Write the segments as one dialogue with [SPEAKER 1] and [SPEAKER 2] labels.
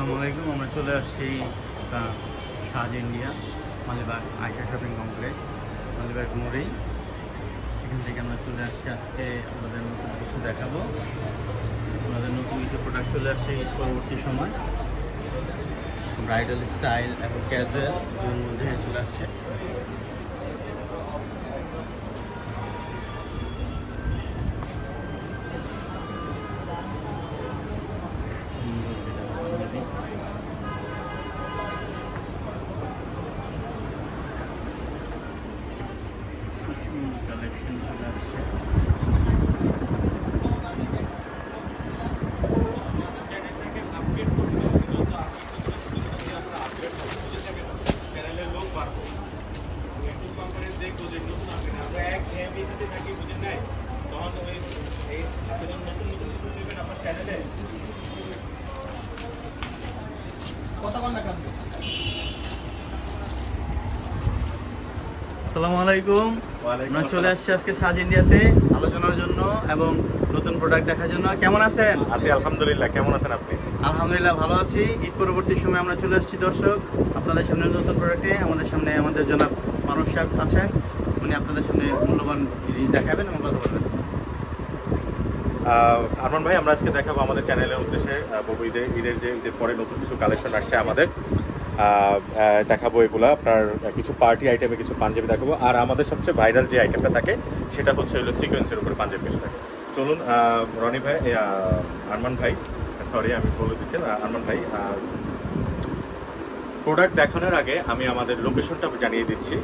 [SPEAKER 1] আসসালামু আলাইকুম। আমরা চলে আসছি Saj India Malibagh Ayesha shopping complex Malibagh মোড়েই। এখান থেকে আমরা চলে আসছি আজকে আপনাদের নতুন কিছু দেখাবো। আমাদের নতুন কিছু প্রোডাক্ট চলে আসছে ঈদ পরবর্তী সময়, ব্রাইডাল স্টাইল এবং ক্যাজুয়াল এর মধ্যে চলে আসছে। কালেকশন চলে আসছে। আসসালামু আলাইকুম। আমরা চলে আসছি আজকে সাজ ইন্ডিয়াতে আলোচনার জন্য এবং নতুন প্রোডাক্ট দেখার জন্য। কেমন আছেন?
[SPEAKER 2] আছি আলহামদুলিল্লাহ। কেমন আছেন আপনি?
[SPEAKER 1] আলহামদুলিল্লাহ ভালো আছি। ঈদ পরবর্তী সময় আমরা চলে আসছি দর্শক আপনাদের সামনে নতুন প্রোডাক্টে। আমাদের সামনে আমাদের জনাব মারুফ সাহেব আছেন, উনি আপনাদের সামনে মূল্যবান জিনিস দেখাবেন এবং কথা বলবেন।
[SPEAKER 2] আরমান ভাই, আমরা আজকে দেখাবো আমাদের চ্যানেলের উদ্দেশ্যে ঈদের পরে নতুন কিছু কালেকশন আসছে আমাদের। দেখাবো এগুলো আপনার কিছু পার্টি আইটেমে কিছু পাঞ্জাবি দেখাবো। আর আমাদের সবচেয়ে ভাইরাল যে আইটেমটা থাকে সেটা হচ্ছে হলো সিকোয়েন্সের উপরে পাঞ্জাবি বেশি থাকে। চলুন রনি ভাই, আরমান ভাই, সরি আমি বলে দিচ্ছি আরমান ভাই, প্রোডাক্ট দেখানোর আগে আমি আমাদের লোকেশনটা জানিয়ে দিচ্ছি।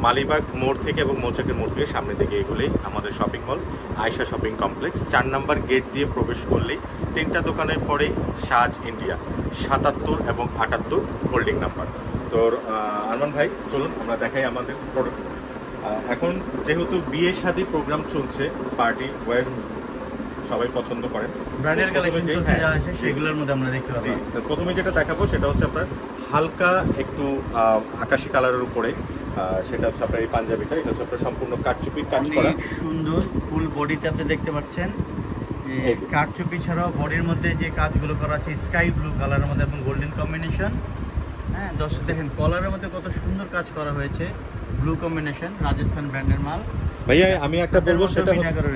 [SPEAKER 2] মালিবাগ মোড় থেকে এবং মৌচাকের মোড় থেকে সামনে দিকে এগুলোই আমাদের shopping mall Ayesha shopping complex. 4 নম্বর গেট দিয়ে প্রবেশ করলেই 3টা দোকানের পরেই সাজ ইন্ডিয়া 77 এবং 78 হোল্ডিং নাম্বার। তো আরমান ভাই চলুন আমরা দেখাই আমাদের প্রোডাক্ট। এখন যেহেতু বিয়ে শাদী প্রোগ্রাম চলছে, পার্টি ওয়্যার সবাই পছন্দ করেন,
[SPEAKER 1] ব্রাইডাল কালেকশন চলছে যা আছে সেগুলোর মধ্যে আমরা দেখতে পাচ্ছি।
[SPEAKER 2] প্রথমে যেটা দেখাবো সেটা হচ্ছে আপনার হালকা একটু আকাশি কালারের উপরে, সেটা হচ্ছে আপনার এই পাঞ্জাবিটা। এটা হচ্ছে আপনার সম্পূর্ণ কারচুপি কাজ করা,
[SPEAKER 1] সুন্দর ফুল বডিতে আপনি দেখতে পাচ্ছেন। কারচুপি ছাড়াও বডির মধ্যে যে কাজগুলো করা আছে স্কাই ব্লু কালারের মধ্যে এবং গোল্ডেন কম্বিনেশন। হ্যাঁ দর্শক দেখেন কলারের মধ্যে কত সুন্দর কাজ করা হয়েছে, ব্লু কম্বিনেশন, রাজস্থান ব্র্যান্ডের মাল।
[SPEAKER 2] ভাইয়া আমি একটা বলবো সেটা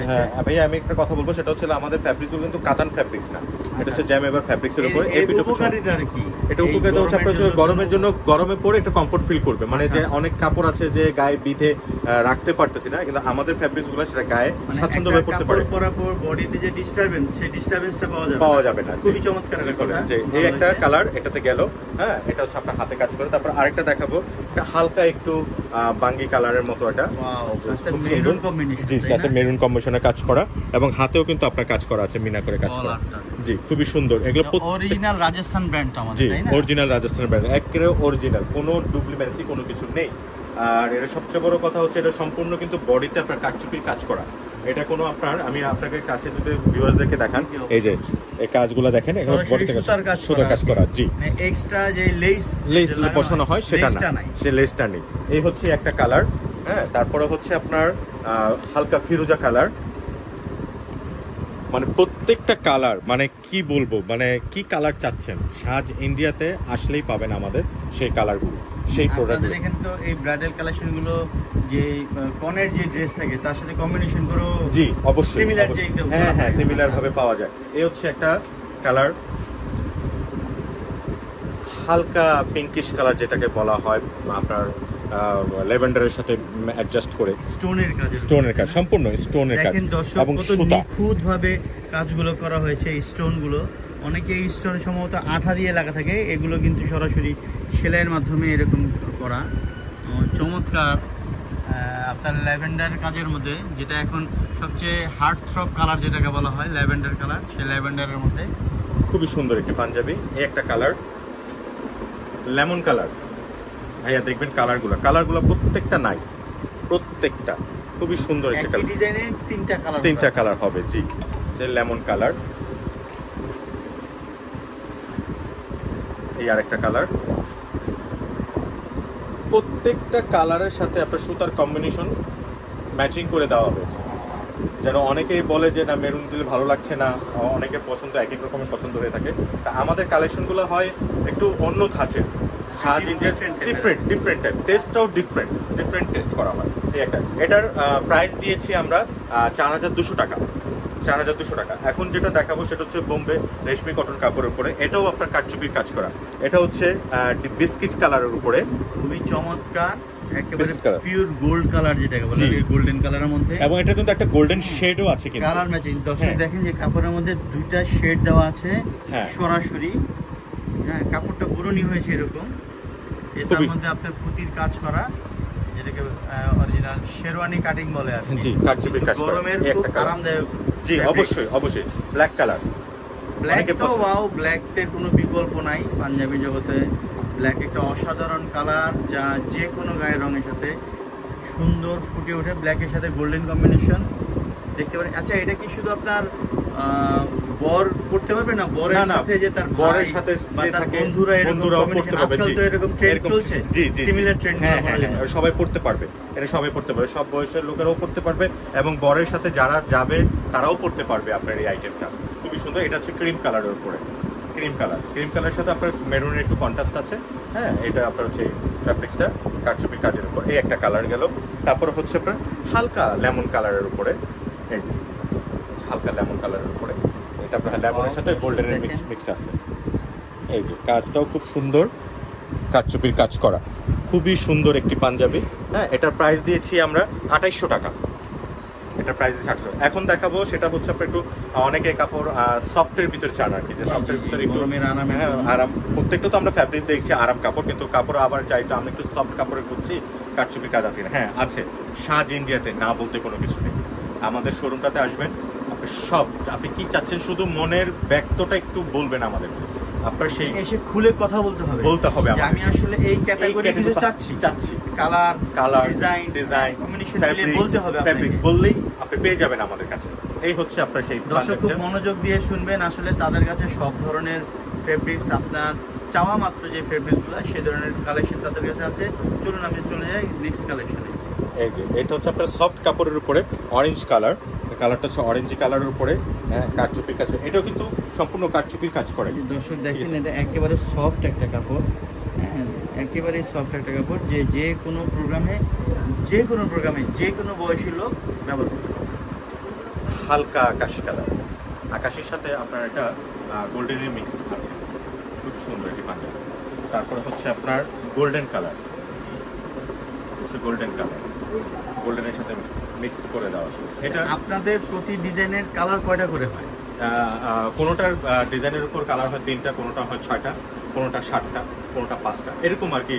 [SPEAKER 2] হ্যাঁ ভাইয়া আমি একটা কথা বলবো সেটা হচ্ছে আমাদের ফ্যাব্রিকগুলো কিন্তু কাতান ফ্যাব্রিক্স না, এটা হচ্ছে জ্যামেবার ফ্যাব্রিক্স এর উপরে।
[SPEAKER 1] এটা উপকারিতা কি?
[SPEAKER 2] এটা উপকারিতা হচ্ছে আপনার গরমের জন্য, গরমে পরে একটু কমফোর্ট ফিল করবে। মানে যে অনেক কাপড় আছে যে গায়ে বিধে রাখতে পারতেছি না, কিন্তু আমাদের ফ্যাব্রিকগুলো সেটা গায়ে স্বাচ্ছন্দ্যভাবে পরতে পারে।
[SPEAKER 1] পরার পর বডিতে যে ডিস্টারবেন্স, সেই ডিস্টারবেন্সটা পাওয়া যাবে না। খুবই চমৎকার
[SPEAKER 2] যে এই একটা কালার এটাতে গেল। হ্যাঁ, এটা হচ্ছে আপনার হাতে কাজ করে। তারপর আরেকটা দেখাবো, এটা হালকা একটু বাঙ্গি কালারের মতো, এটা
[SPEAKER 1] মেরুন কম্বিনেশন।
[SPEAKER 2] জি, সাথে মেরুন কম্বিনেশনে কাজ করা এবং হাতেও কিন্তু আপনার কাজ করা আছে, মিনা করে কাজ করা। জি, খুবই সুন্দর। এগুলো
[SPEAKER 1] অরিজিনাল রাজস্থান ব্র্যান্ড তো আমাদের, তাই না?
[SPEAKER 2] অরিজিনাল রাজস্থান ব্র্যান্ড, একেবারে অরিজিনাল, কোনো ডুপ্লিমেসি কোনো কিছু নেই। আর এটা সবচেয়ে বড় কথা হচ্ছে এটা সম্পূর্ণ কিন্তু বডিতে আপনার কারচুপির কাজ করা। এটা কোনো আপনার, আমি আপনাকে কাছে যদি ভিউয়ার্সদেরকে দেখান, এই যে এই কাজগুলো দেখেন, এখানে বডিতে সুতার কাজ করা। জি,
[SPEAKER 1] এক্সট্রা যে লেস
[SPEAKER 2] বসানো হয় সেটা না, সে লেসটা নেই। এই হচ্ছে একটা কালার। হ্যাঁ, তারপরে হচ্ছে আপনার হালকা ফিরোজা কালার। মানে প্রত্যেকটা কালার, মানে কি বলবো, মানে কি কালার চাচ্ছেন সাজ ইন্ডিয়াতে আসলেই পাবেন আমাদের সেই কালারগুলো, সেই প্রোডাক্ট।
[SPEAKER 1] দেখেন তো এই ব্রাইডাল কালেকশনগুলো যে কনের যে ড্রেস থাকে তার সাথে কম্বিনেশন করে,
[SPEAKER 2] জি অবশ্যই
[SPEAKER 1] সিমিলার,
[SPEAKER 2] হ্যাঁ হ্যাঁ সিমিলার ভাবে পাওয়া যায়। এই হচ্ছে একটা কালার, হালকা পিঙ্কিশ কালার যেটাকে বলা হয় আপনার ল্যাভেন্ডারের সাথে অ্যাডজাস্ট করে স্টোনের কাজ, সম্পূর্ণ স্টোনের কাজ এবং সুতা
[SPEAKER 1] নিখুঁতভাবে কাজগুলো করা হয়েছে। এই স্টোনগুলো অনেকে এই স্টোন সম্ভবত আঠা দিয়ে লাগা থাকে, এগুলো কিন্তু সরাসরি সেলাইয়ের মাধ্যমে এরকম করা। চমৎকার আপনার ল্যাভেন্ডার কাজের মধ্যে, যেটা এখন সবচেয়ে হার্ট থ্রব কালার যেটাকে বলা হয় ল্যাভেন্ডার কালার, সেই ল্যাভেন্ডারের মধ্যে
[SPEAKER 2] খুবই সুন্দর একটি পাঞ্জাবি। এই একটা কালার লেমন কালার। ভাইয়া দেখবেন কালারগুলো প্রত্যেকটা নাইস, প্রত্যেকটা খুবই সুন্দর। একটা কালার,
[SPEAKER 1] ডিজাইনের তিনটা
[SPEAKER 2] কালার হবে। জি, যে লেমন কালার, এই আরেকটা কালার। প্রত্যেকটা কালারের সাথে আপনার সুতার কম্বিনেশন ম্যাচিং করে দেওয়া হয়েছে। যেন অনেকেই বলে যে না মেরুন দিলে ভালো লাগছে না, অনেকের পছন্দ এক এক রকমের পছন্দ হয়ে থাকে। তা আমাদের কালেকশনগুলো হয় একটু অন্য ধাঁচের, শাহ ইন্ডিয়ার ডিফারেন্ট টাইপ, টেস্টটাও ডিফারেন্ট টেস্ট করা হয়। এই একটা, এটার প্রাইস দিয়েছি আমরা 4200 টাকা, 4200 টাকা। এখন যেটা দেখাবো সেটা হচ্ছে বোম্বে রেশমি কটন কাপড়ের উপরে, এটাও আপনার কারচুপির কাজ করা। এটা হচ্ছে বিস্কিট কালারের উপরে,
[SPEAKER 1] খুবই চমৎকার, একেবারে পিওর গোল্ড কালার যেটাকে বলে, গোল্ডেন কালারের মধ্যে,
[SPEAKER 2] এবং এটা কিন্তু একটা গোল্ডেন শেডও আছে কিন্তু
[SPEAKER 1] কালার ম্যাচিং। দর্শক দেখেন যে কাপড়ের মধ্যে দুইটা শেড দেওয়া আছে সরাসরি। হ্যাঁ, কাপড়টা পুরনি হয়েছে এরকম, এটার মধ্যে আপনার পুঁতির কাজ করা, যেটাকে অরিজিনাল শেরওয়ানি কাটিং বলে আর কি।
[SPEAKER 2] জি, কারচুপির কাজ করা,
[SPEAKER 1] গরমের খুব আরামদায়ক।
[SPEAKER 2] জি, অবশ্যই ব্ল্যাক কালার।
[SPEAKER 1] ব্ল্যাক তো ওয়াও, ব্ল্যাক এর কোনো বিকল্প নাই পাঞ্জাবি জগতে। ব্ল্যাক একটা অসাধারণ কালার, যা যে কোনো গায়ের রঙের সাথে সুন্দর ফুটে ওঠে। ব্ল্যাকের সাথে গোল্ডেন কম্বিনেশন দেখতে পারেন। আচ্ছা, এটা কি শুধু আপনার বর পড়তে পারবে না, বরের সাথে যে তার
[SPEAKER 2] বরের সাথে যে থাকে বন্ধুরাও পড়তে পারবে। জি,
[SPEAKER 1] তো এরকম ট্রেন্ড চলছে,
[SPEAKER 2] জি,
[SPEAKER 1] সিমিলার ট্রেন্ড।
[SPEAKER 2] হ্যাঁ, সবাই পড়তে পারবে, এটা সবাই পড়তে পারবে, সব বয়সের লোকেরাও পড়তে পারবে, এবং বরের সাথে যারা যাবে তারাও পড়তে পারবে আপনার এই আইটেমটা। খুবই সুন্দর। এটা হচ্ছে ক্রিম কালারের উপরে, ক্রিম কালারের সাথে আপনার মেরুনের একটু কন্ট্রাস্ট আছে। হ্যাঁ, এটা আপনার হচ্ছে ফ্যাব্রিক্সটা কারচুপি কাজের উপর, এই একটা কালার গেল। তারপর হচ্ছে আপনার হালকা লেমন কালারের উপরে, এই যে হালকা লেমন কালারের উপরে, এটা আপনার লেমনের সাথে গোল্ডেনের মিক্সড আছে। এই যে কাজটাও খুব সুন্দর, কারচুপির কাজ করা, খুবই সুন্দর একটি পাঞ্জাবি। হ্যাঁ, এটার প্রাইস দিয়েছি আমরা 2800 টাকা। এটা প্রাইস 800। এখন দেখাবো সেটা হচ্ছে আপনার একটু অনেকে কাপড় সফটের ভিতরে চান আর কি, যে সফটের ভিতরে একটু আরাম। প্রত্যেকটা তো আমরা ফ্যাব্রিক দেখছি আরাম কাপড়, কিন্তু কাপড় আবার চাই তো আমরা একটু সফট কাপড়ে খুঁজছি, কারচুপি কাজ আছে। হ্যাঁ আছে, শাহ ইন্ডিয়াতে না বলতে কোনো কিছু নেই। আমাদের শোরুমটাতে আসবেন, আপনি সব, আপনি কি চাচ্ছেন শুধু মনের ব্যক্তটা একটু বলবেন আমাদেরকে, আপনার সেই
[SPEAKER 1] এসে খুলে কথা বলতে হবে আমি আসলে এই ক্যাটাগরিতে চাচ্ছি, কালার ডিজাইন কম্বিনেশন বলতে হবে,
[SPEAKER 2] ফ্যাব্রিক্স বললেই আপনি পেয়ে যাবেন আমাদের কাছে। এই হচ্ছে আপনার সেই।
[SPEAKER 1] দর্শক খুব মনোযোগ দিয়ে শুনবেন, আসলে তাদের কাছে সব ধরনের ফেব্রিক্স, আপনার চাওয়া মাত্র যে ফেব্রিক্সগুলো সেই ধরনের কালেকশন তাদের কাছে আছে। চলুন আমি চলে যাই নেক্সট কালেকশনে।
[SPEAKER 2] এই যে এটা হচ্ছে আপনার সফট কাপড়ের উপরে অরেঞ্জ কালার, কালারটা হচ্ছে অরেঞ্জ কালারের উপরে কারচুপির কাজ, এটাও কিন্তু সম্পূর্ণ কারচুপির কাজ করে।
[SPEAKER 1] দর্শক দেখেন, এটা একেবারে সফট একটা কাপড়, হ্যাঁ একেবারে সফট একটা কাপড়, যে কোনো প্রোগ্রামে যে কোনো বয়সী লোক ব্যবহার করতে পারে।
[SPEAKER 2] হালকা আকাশি কালার, আকাশির সাথে আপনার একটা গোল্ডেনের মিক্সড আছে, খুব সুন্দর একটি পাঞ্জাবি। তারপরে হচ্ছে আপনার গোল্ডেন কালার, গোল্ডেনের সাথে মিক্সড করে দেওয়া আছে। এটা
[SPEAKER 1] আপনাদের প্রতি ডিজাইনের কালার কয়টা করে হয়?
[SPEAKER 2] কোনোটার ডিজাইনের উপর কালার হয় 3টা, কোনোটা হয় 6টা, কোনোটা 7টা, কোনোটা 5টা, এরকম আর কি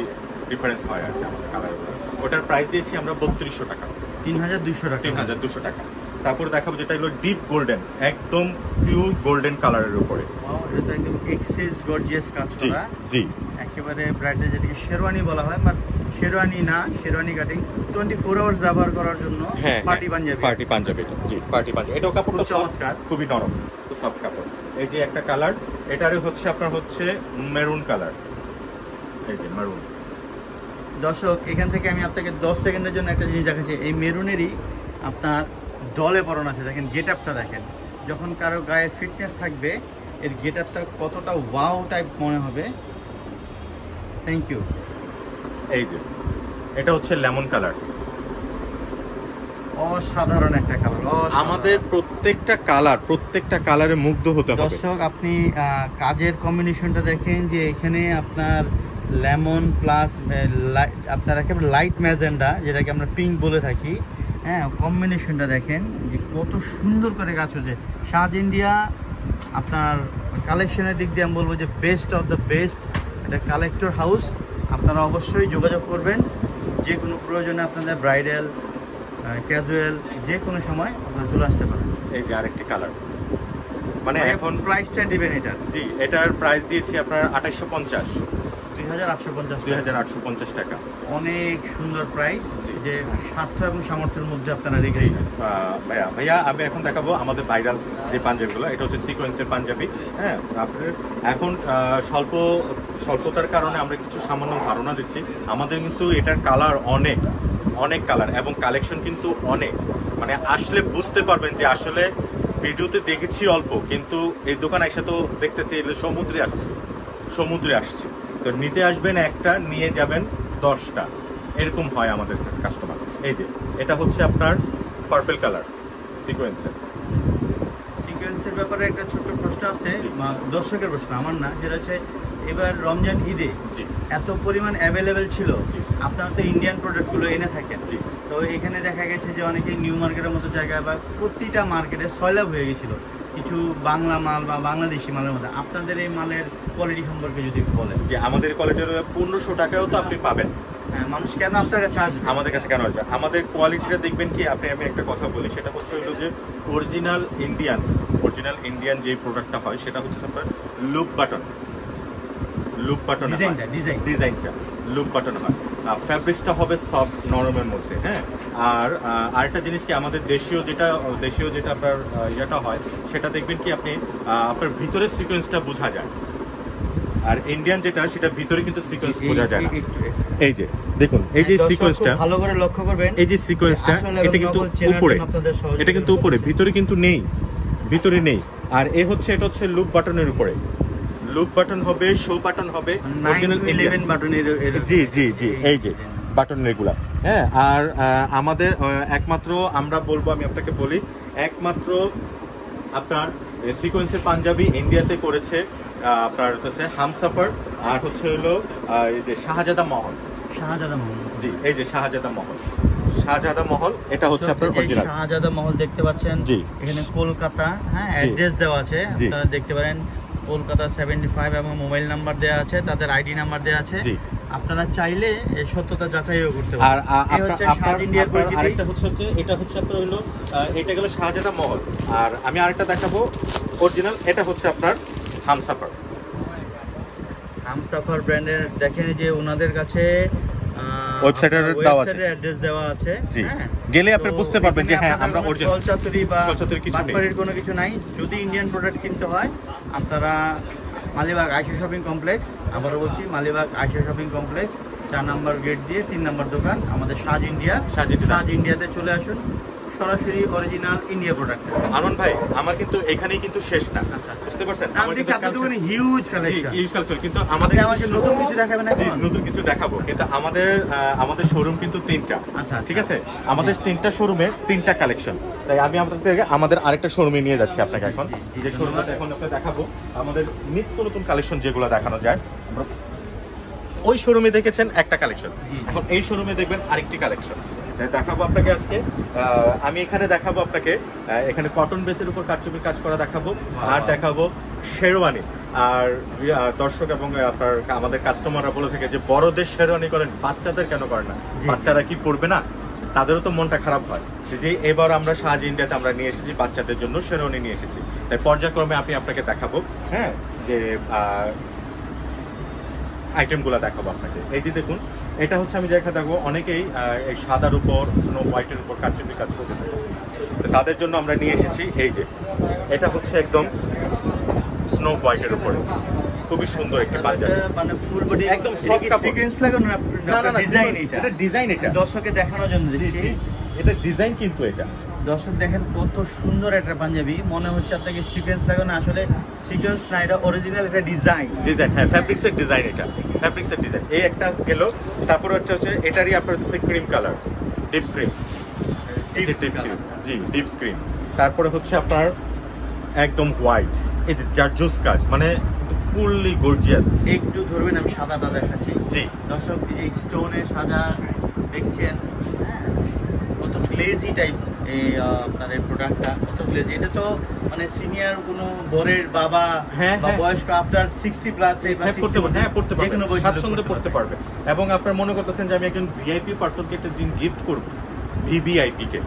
[SPEAKER 2] ডিফারেন্স হয় আর কি আমাদের কালারের উপর। ওটার প্রাইস দিয়েছি আমরা 3200 টাকা,
[SPEAKER 1] 3200
[SPEAKER 2] টাকা। তারপর দেখাবো যেটা হলো ডিপ গোল্ডেন, একদম পিওর গোল্ডেন কালারের উপরে,
[SPEAKER 1] এটা একদম এক্সেস গর্জিয়াস কাজ করা।
[SPEAKER 2] জি,
[SPEAKER 1] একেবারে ব্রাইডাল, যেটাকে শেরওয়ানি বলা হয়, বাট শেরওয়ানি না, শেরওয়ানি কাটিং 24 আওয়ার্স ব্যবহার করার জন্য পার্টি পাঞ্জাবি।
[SPEAKER 2] জি, পার্টি পাঞ্জাবি। এটাও কাপড়টা চমৎকার, খুবই নরম, খুব সফট কাপড়। এই যে একটা কালার, এটারে হচ্ছে আপনার হচ্ছে মেরুন কালার, এই যে মেরুন।
[SPEAKER 1] দর্শক এখান থেকে আমি আপনাকে 10 সেকেন্ডের জন্য একটা জিনিস দেখাচ্ছি। এই মেরুনেরই আপনার ডলে পরানো আছে, দেখেন গেট আপটা দেখেন, যখন কারো গায়ে ফিটনেস থাকবে এর গেট আপটা কতটা ওয়াও টাইপ মনে হবে। Thank you.
[SPEAKER 2] এই যে এটা হচ্ছে লেমন কালার,
[SPEAKER 1] অসাধারণ একটা কালার।
[SPEAKER 2] আমাদের প্রত্যেকটা কালারে মুগ্ধ হতে হবে।
[SPEAKER 1] দর্শক আপনি কাজের কম্বিনেশনটা দেখেন, যে এখানে আপনার লেমন প্লাস আপনার একেবারে লাইট ম্যাজেন্ডা, যেটাকে আমরা পিঙ্ক বলে থাকি, হ্যাঁ কম্বিনেশনটা দেখেন যে কত সুন্দর করে কাজ হচ্ছে। শাহ ইন্ডিয়া আপনার কালেকশনের দিক দিয়ে আমি বলবো যে বেস্ট অফ দ্য বেস্ট, এটা কালেক্টর হাউস। আপনারা অবশ্যই যোগাযোগ করবেন, যে কোনো প্রয়োজনে আপনাদের ব্রাইডাল ক্যাজুয়াল যে কোনো সময় আপনারা চলে আসতে পারেন।
[SPEAKER 2] এই যে আরেকটি কালার, মানে এখন
[SPEAKER 1] প্রাইসটা দিবেন এটা?
[SPEAKER 2] জি, এটার প্রাইস দিয়েছি আপনার 2850,
[SPEAKER 1] 2850
[SPEAKER 2] টাকা।
[SPEAKER 1] অনেক সুন্দর প্রাইস, যে স্বার্থ এবং সামর্থ্যের মধ্যে আপনারা রেখেছেন।
[SPEAKER 2] ভাইয়া আমি এখন দেখাবো আমাদের ভাইরাল যে পাঞ্জাবিগুলো। এটা হচ্ছে সিকোয়েন্সের পাঞ্জাবি। হ্যাঁ, আপনার এখন স্বল্পতার কারণে আমরা কিছু সামান্য ধারণা দিচ্ছি। আমাদের কিন্তু এটার কালার অনেক কালার, এবং কালেকশন কিন্তু অনেক, মানে আসলে বুঝতে পারবেন যে আসলে ভিডিওতে দেখেছি অল্প, কিন্তু এই দোকান এসে তো দেখতেছি সমুদ্রে আসছে। তো নিতে আসবেন একটা, নিয়ে যাবেন 10টা, এরকম হয় আমাদের কাস্টমার। এই যে এটা হচ্ছে আপনার পার্পল কালার
[SPEAKER 1] সিকোয়েন্সের ব্যাপারে একটা ছোট্ট প্রশ্ন আছে, দর্শকের প্রশ্ন, আমার না, যেটা হচ্ছে এবার রমজান ঈদে এত পরিমাণ অ্যাভেলেবেল ছিল, আপনারা তো ইন্ডিয়ান প্রোডাক্টগুলো এনে থাকেন, তো এখানে দেখা গেছে যে অনেকে নিউ মার্কেটের মতো জায়গায় বা প্রতিটা মার্কেটে সয়লাভ হয়ে গেছিল কিছু বাংলা মাল বা বাংলাদেশি মালের মধ্যে। আপনাদের এই মালের কোয়ালিটি সম্পর্কে যদি একটু বলেন।
[SPEAKER 2] যে আমাদের কোয়ালিটির 1500 টাকাও তো আপনি পাবেন।
[SPEAKER 1] হ্যাঁ, মানুষ কেন আপনার কাছে আসবে,
[SPEAKER 2] আমাদের কাছে কেন আসবে? আমাদের কোয়ালিটিটা দেখবেন কি আপনি, আমি একটা কথা বলি, সেটা হচ্ছে হলো যে অরিজিনাল ইন্ডিয়ান যে প্রোডাক্টটা হয় সেটা হচ্ছে আপনার লুপ বাটন ডিজাইনটা লুপ বাটন হয়। ফ্যাব্রিক্সটা হবে সফট নরমের মধ্যে। হ্যাঁ, আর আরেকটা জিনিস কি, আমাদের দেশীয় যেটা আপনার ইয়েটা হয় সেটা দেখবেন কি আপনি আপনার ভিতরের সিকোয়েন্সটা বোঝা যায়, আর ইন্ডিয়ান যেটা সেটা ভিতরে কিন্তু সিকোয়েন্স বোঝা যায় না। এই যে দেখুন, এই যে সিকোয়েন্সটা ভালো করে লক্ষ্য করবেন, এই যে সিকোয়েন্সটা এটা কিন্তু উপরে, ভিতরে কিন্তু নেই, আর এটা হচ্ছে লুপ বাটনের উপরে, লুপ বাটন হবে, শো বাটন হবে, অরিজিনাল 11 বাটনের। জি, এই যে বাটনের এগুলা। হ্যাঁ, আর আমাদের একমাত্র আমরা বলবো, আমি আপনাকে বলি, একমাত্র আপনার সিকোয়েন্সের পাঞ্জাবি ইন্ডিয়াতে করেছে আপনার হচ্ছে হামসাফার, আর হচ্ছে হলো এই যে শাহজাদা মহল। জি, এই যে শাহজাদা মহল, এটা হচ্ছে আপনার অরিজিনাল
[SPEAKER 1] শাহজাদা মহল। দেখতে পাচ্ছেন এখানে কলকাতা, হ্যাঁ, অ্যাড্রেস দেওয়া আছে, আপনারা দেখতে পারেন কলকাতা 75 এবং মোবাইল নাম্বার দেওয়া আছে, তাদের আইডি নাম্বার দেওয়া আছে, আপনারা চাইলে এই সত্যতা যাচাইও করতে পারেন। আর এই হচ্ছে শাহজ ইন্ডিয়ার পরিচিতি। এটা হচ্ছে আপনার হলো, এটা গেল শাহজাদা মহল, আর আমি আরেকটা দেখাবো অরিজিনাল, এটা হচ্ছে আপনার হামসাফার ব্র্যান্ডের। দেখেন যে ওনাদের কাছে ওয়েবসাইটের অ্যাড্রেস দেওয়া আছে, হ্যাঁ, গেলে আপনি বুঝতে পারবেন যে হ্যাঁ আমরা অরিজিনাল, ছলচাতুরি বা বাটপাড়ির কোনো কিছু নাই। যদি ইন্ডিয়ান প্রোডাক্ট কিনতে হয় আপনারা মালিবাগ আয়শা শপিং কমপ্লেক্স, আবারও বলছি মালিবাগ আয়শা শপিং কমপ্লেক্স 4 নম্বর গেট দিয়ে 3 নম্বর দোকান, আমাদের সাজ ইন্ডিয়াতে চলে আসুন, সরাসরি অরিজিনাল ইন্ডিয়া প্রোডাক্ট। আনন্দ ভাই, আমার কিন্তু এখানেই কিন্তু শেষ না, বুঝতে পারছেন? আমার কিন্তু আপনাদের হিউজ কালেকশন, কিন্তু আমাদের নতুন কিছু দেখাবেন না? নতুন কিছু দেখাবো, কিন্তু আমাদের শোরুম কিন্তু 3টা। আচ্ছা, ঠিক আছে, আমাদের 3টা শোরুমে 3টা কালেকশন, তাই আমি আপনাদের আমাদের আরেকটা শোরুমে নিয়ে যাচ্ছি আপনাকে এখন, যে শোরুমটা এখন আপনাকে দেখাবো আমাদের নিত্য নতুন কালেকশন যেগুলো দেখানো যায়। আমরা ওই শোরুমে দেখেছেন একটা কালেকশন, এখন এই শোরুমে দেখবেন আরেকটি কালেকশন দেখাবো আপনাকে আজকে। আমি এখানে দেখাবো আপনাকে, এখানে কটন বেসের উপর কারচুপির কাজ করা দেখাবো, আর দেখাবো শেরওয়ানি। আর দর্শক এবং আপনার আমাদের কাস্টমাররা বলে থাকে যে বড়দের শেরওয়ানি করেন, বাচ্চাদের কেন করেন না? বাচ্চারা কি পরবে না? তাদেরও তো মনটা খারাপ হয়। যে এবার আমরা শাহজ ইন্ডিয়াতে আমরা নিয়ে এসেছি বাচ্চাদের জন্য শেরওয়ানি নিয়ে এসেছি, তাই পর্যায়ক্রমে আমি আপনাকে দেখাবো, হ্যাঁ, যে আইটেমগুলো দেখাবো আপনাকে। এই যে দেখুন, এটা হচ্ছে আমি দেখা দেখবো অনেকেই এই সাদার উপর, স্নো হোয়াইটের উপর কারচুপি কাজ করতে থাকে, তাদের জন্য আমরা নিয়ে এসেছি এই যে, এটা হচ্ছে একদম স্নো হোয়াইটের উপরে, খুবই সুন্দর একটি পাঞ্জাবি, মানে ফুল বডি একদম সফট কাপড়। সিকোয়েন্স লাগানো না, এটা ডিজাইন, এটা দর্শককে দেখানোর জন্য দিচ্ছি, এটা ডিজাইন কিন্তু এটা। দর্শক দেখেন কত সুন্দর একটা পাঞ্জাবি, মনে হচ্ছে আপনাকে সিকোয়েন্স লাগানো, আসলে সিকোয়েন্স না, এটা অরিজিনাল একটা ডিজাইন। হ্যাঁ, ফ্যাব্রিক্সের ডিজাইন, এটা ফ্যাব্রিক্সের ডিজাইন। এই একটা গেল, তারপর হচ্ছে এটারই আপনার হচ্ছে ক্রিম কালার, ডিপ ক্রিম, জি ডিপ ক্রিম। তারপরে হচ্ছে আপনার একদম হোয়াইট, এই যে জারজুস কাজ, মানে ফুললি গর্জিয়াস। একটু ধরবেন, আমি সাদাটা দেখাচ্ছি। জি দর্শক, এই যে স্টোনের সাদা দেখছেন, কত গ্লেজি টাইপ এই আপনার এই প্রোডাক্টটা, কত গ্লেজি। এটা তো মানে সিনিয়র কোনো বরের বাবা বা বয়স্ক আফটার 60 প্লাস পড়তে পারবে, হ্যাঁ পড়তে পারবে, যেকোনো স্বাচ্ছন্দ্যে পড়তে পারবে। এবং আপনার মনে করতেছেন যে আমি একজন ভিআইপি পার্সনকে একটা দিন গিফট করব, ভিভিআইপি কে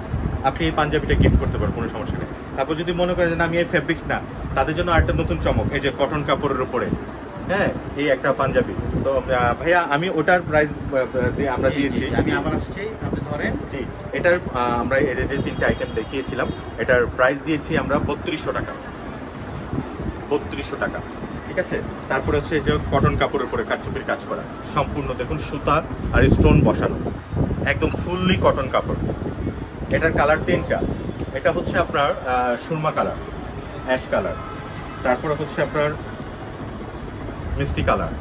[SPEAKER 1] আপনি এই পাঞ্জাবিটা গিফট করতে পারবেন, কোনো সমস্যা নেই। তারপর যদি মনে করেন যে আমি এই ফেব্রিক্স না, তাদের জন্য আরেকটা নতুন চমক, এই যে কটন কাপড়ের উপরে, হ্যাঁ, এই একটা পাঞ্জাবি। তো ভাইয়া আমি ওটার প্রাইস আমরা দিয়েছি, আমি আবার আসছি, আপনি ধরেন। জি, এটার আমরা এর যে 3টা আইটেম দেখিয়েছিলাম, এটার প্রাইস দিয়েছি আমরা 3200 টাকা, 3200 টাকা, ঠিক আছে। তারপরে হচ্ছে যে কটন কাপড়ের উপরে কারচুপির কাজ করা, সম্পূর্ণ দেখুন সুতা আর স্টোন বসানো, একদম ফুললি কটন কাপড়,
[SPEAKER 2] এটার কালার 3টা। এটা হচ্ছে আপনার সুরমা কালার, অ্যাশ কালার, তারপরে হচ্ছে আপনার মিষ্টি কালার।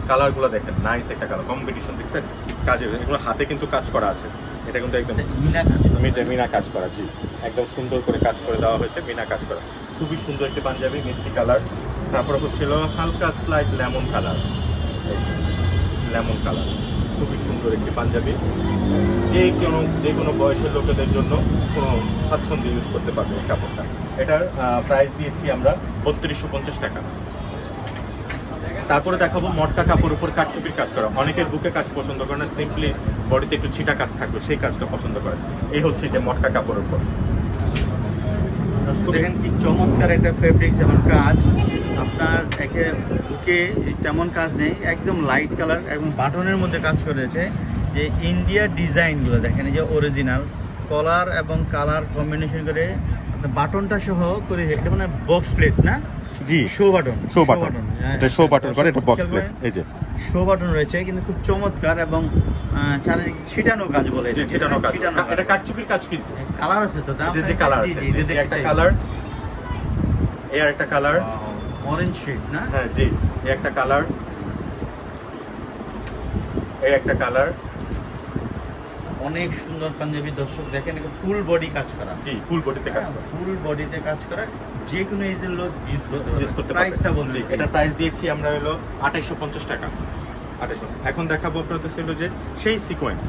[SPEAKER 2] কালারগুলো দেখেন, নাইস একটা কালার কম্বিনেশন, দেখছেন কাজের, এগুলো হাতে কিন্তু কাজ করা আছে। এটা কিন্তু একদম মিনা কাজ করা, জি একদম সুন্দর করে কাজ করে দেওয়া হয়েছে, মিনা কাজ করা। খুবই সুন্দর একটি পাঞ্জাবি, মিষ্টি কালার। তারপরে হচ্ছিল হালকা slight lemon colour, lemon colour, খুবই সুন্দর একটি পাঞ্জাবি। যে কোনো বয়সের লোকেদের জন্য কোনো স্বাচ্ছন্দ্য ইউজ করতে পারবে এই কাপড়টা। এটার প্রাইস দিয়েছি আমরা 3250 টাকা। তারপরে দেখাবো মটকা কাপড়ের উপর কারচুপির কাজ করা। অনেকের বুকে কাজ পছন্দ করে না, সিম্পলি বডিতে একটু ছিটা কাজ থাকবে, সেই কাজটা পছন্দ করে। এই হচ্ছে যে মটকা কাপড়ের উপর।
[SPEAKER 1] দেখেন কি চমৎকার একটা ফেব্রিক্স এবং কাজ। আপনার একে বুকে তেমন কাজ নেই, একদম লাইট কালার এবং বাটনের মধ্যে কাজ করে দিয়েছে। যে ইন্ডিয়ার ডিজাইনগুলো দেখেন, এই যে অরিজিনাল কলার এবং কালার কম্বিনেশন করে আপনার বাটনটা সহ করে, এটা মানে বক্স প্লেট না?
[SPEAKER 2] জি,
[SPEAKER 1] শো বাটন,
[SPEAKER 2] এটা শো বাটন করে, এটা বক্স প্লেট। এই যে
[SPEAKER 1] শো বাটন রয়েছে, কিন্তু খুব চমৎকার এবং চারিদিকে ছিটানো কাজ বলে,
[SPEAKER 2] যে ছিটানো কাজ, এটা কারচুপির কাজ। কিন্তু
[SPEAKER 1] কালার আছে তো,
[SPEAKER 2] যে কালার আছে, একটা কালার, এই আর একটা কালার
[SPEAKER 1] অরেঞ্জ শেড না?
[SPEAKER 2] হ্যাঁ জি, এই একটা কালার, এই একটা কালার।
[SPEAKER 1] অনেক সুন্দর পাঞ্জাবি। দর্শক দেখেন, ফুল বডি কাজ করা,
[SPEAKER 2] জি ফুল বডিতে কাজ করা,
[SPEAKER 1] ফুল বডিতে কাজ করা, যে কোনো এজের লোক ইউজ করতে পারে।
[SPEAKER 2] প্রাইসটা বলছি, এটা প্রাইস দিয়েছি আমরা হলো 2850 টাকা। 2800। এখন দেখাবো আপনাদের ছিল যে সেই সিকোয়েন্স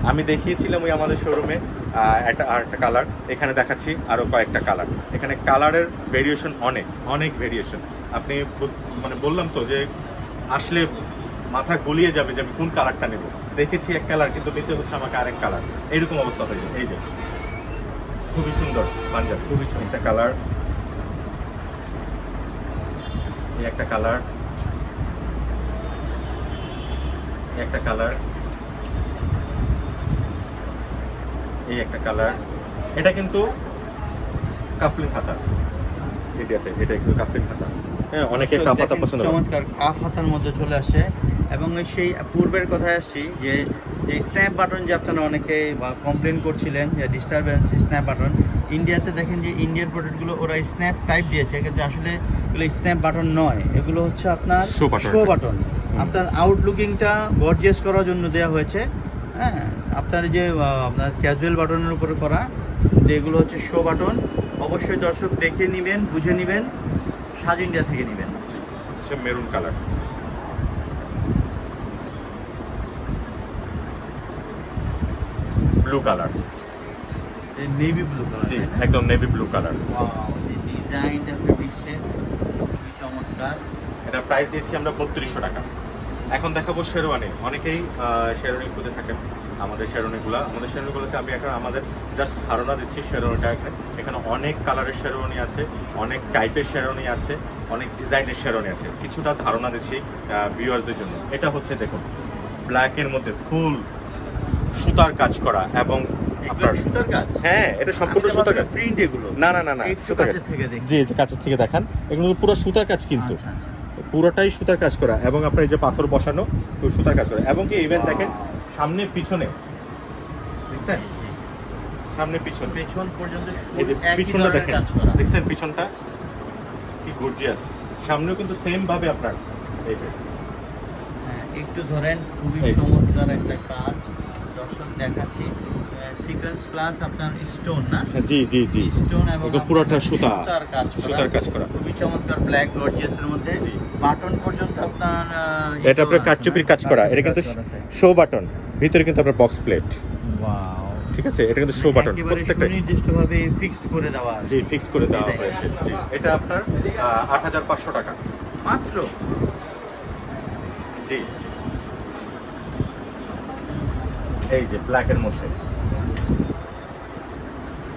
[SPEAKER 2] আমি দেখিয়েছিলাম ওই আমাদের শোরুমে, একটা কালার, এখানে দেখাচ্ছি আরো কয়েকটা কালার। এখানে কালারের ভেরিয়েশন অনেক ভেরিয়েশন। আপনি মানে বললাম তো যে আসলে মাথা গলিয়ে যাবে যে আমি কোন কালারটা নেব। দেখেছি এক কালার, কিন্তু নিতে হচ্ছে আমাকে আরেক কালার, এইরকম অবস্থা হয়ে যায়। এই যে খুবই সুন্দর পাঞ্জাবি, খুবই একটা কালার, এই একটা কালার, একটা কালার, এই একটা কালার। এটা কিন্তু কাফলিন হাতা, এটা একটু কাফলিন হাতা। হ্যাঁ, অনেকে কাফ হাতা পছন্দ করে।
[SPEAKER 1] চমৎকার কাফ হাতার মধ্যে চলে আসে। এবং সেই পূর্বের কথায় আসছি যে স্ন্যাপ বাটন, যে আপনারা অনেকে কমপ্লেন করছিলেন যে ডিস্টারবেন্স স্ন্যাপ বাটন, ইন্ডিয়াতে দেখেন যে ইন্ডিয়ান প্রোডাক্টগুলো ওরা স্ন্যাপ টাইপ দিয়েছে, কিন্তু আসলে এগুলো স্ন্যাপ বাটন নয়, এগুলো হচ্ছে আপনার শো বাটন। আপনার আউটলুকিংটা গর্জিয়াস করার জন্য দেওয়া হয়েছে। হ্যাঁ, আপনার যে আপনার ক্যাজুয়াল বাটনের উপরে করা, যেগুলো হচ্ছে শো বাটন। অবশ্যই দর্শক দেখে নেবেন, বুঝে নেবেন, সাজ ইন্ডিয়া থেকে নেবেন।
[SPEAKER 2] হচ্ছে maroon colour, blue colour,
[SPEAKER 1] navy blue colour,
[SPEAKER 2] জি একদম নেভি ব্লু কালার।
[SPEAKER 1] ডিজাইনটা ফেব্রিক্সের খুবই চমৎকার।
[SPEAKER 2] এটা প্রাইস দিয়েছি আমরা 3200 টাকা। এখন দেখাবো শেরওয়ানি। অনেকেই শেরওয়ানি খুঁজে থাকেন। আমাদের শেরওয়ানিগুলো আমি এখন আমাদের জাস্ট ধারণা দিচ্ছি শেরওয়ানিটা। এখানে অনেক কালারের শেরওয়ানি আছে, অনেক টাইপের শেরওয়ানি আছে, অনেক ডিজাইনের শেরওয়ানি আছে। কিছুটা ধারণা দিচ্ছি ভিউয়ার্সদের জন্য। এটা হচ্ছে দেখুন, ব্ল্যাকের মধ্যে ফুল সুতার কাজ করা, এবং আপনার
[SPEAKER 1] সুতার কাজ,
[SPEAKER 2] হ্যাঁ এটা সম্পূর্ণ সুতার কাজ,
[SPEAKER 1] প্রিন্ট এগুলো
[SPEAKER 2] না সুতার কাজ থেকে জি কাছের থেকে দেখান, এগুলো পুরো সুতার কাজ, কিন্তু পুরোটাই সুতার কাজ করা। এবং আপনার এই যে পাথর বসানো সুতার কাজ করা, এবং কি ইভেন দেখেন সামনে পিছনে, দেখছেন সামনে পেছন পর্যন্ত পিছনটা দেখেন, দেখছেন পিছনটা কি গর্জিয়াস। সামনেও কিন্তু সেম ভাবে আপনার এই যে
[SPEAKER 1] একটু ধরেন, খুবই চমৎকার একটা কাজ দর্শক দেখাচ্ছি। সিকোয়েন্স প্লাস আপনার স্টোন না?
[SPEAKER 2] জি জি জি,
[SPEAKER 1] স্টোন এবং
[SPEAKER 2] পুরোটা সুতার কাজ করা,
[SPEAKER 1] খুবই চমৎকার ব্ল্যাক গর্জিয়াসের মধ্যে। বাটন পর্যন্ত আপনার,
[SPEAKER 2] এটা আপনার কারচুপির কাজ করা। এটা কিন্তু শো বাটন, ভিতরে কিন্তু আপনার বক্স প্লেট।
[SPEAKER 1] ওয়াও,
[SPEAKER 2] ঠিক আছে, এটা কিন্তু শো বাটন,
[SPEAKER 1] প্রত্যেকটা সুনির্দিষ্টভাবে ফিক্সড করে দেওয়া আছে।
[SPEAKER 2] জি ফিক্সড করে দেওয়া হয়েছে। জি, এটা আপনার 8500 টাকা
[SPEAKER 1] মাত্র।
[SPEAKER 2] জি, এই যে ব্ল্যাকের মধ্যে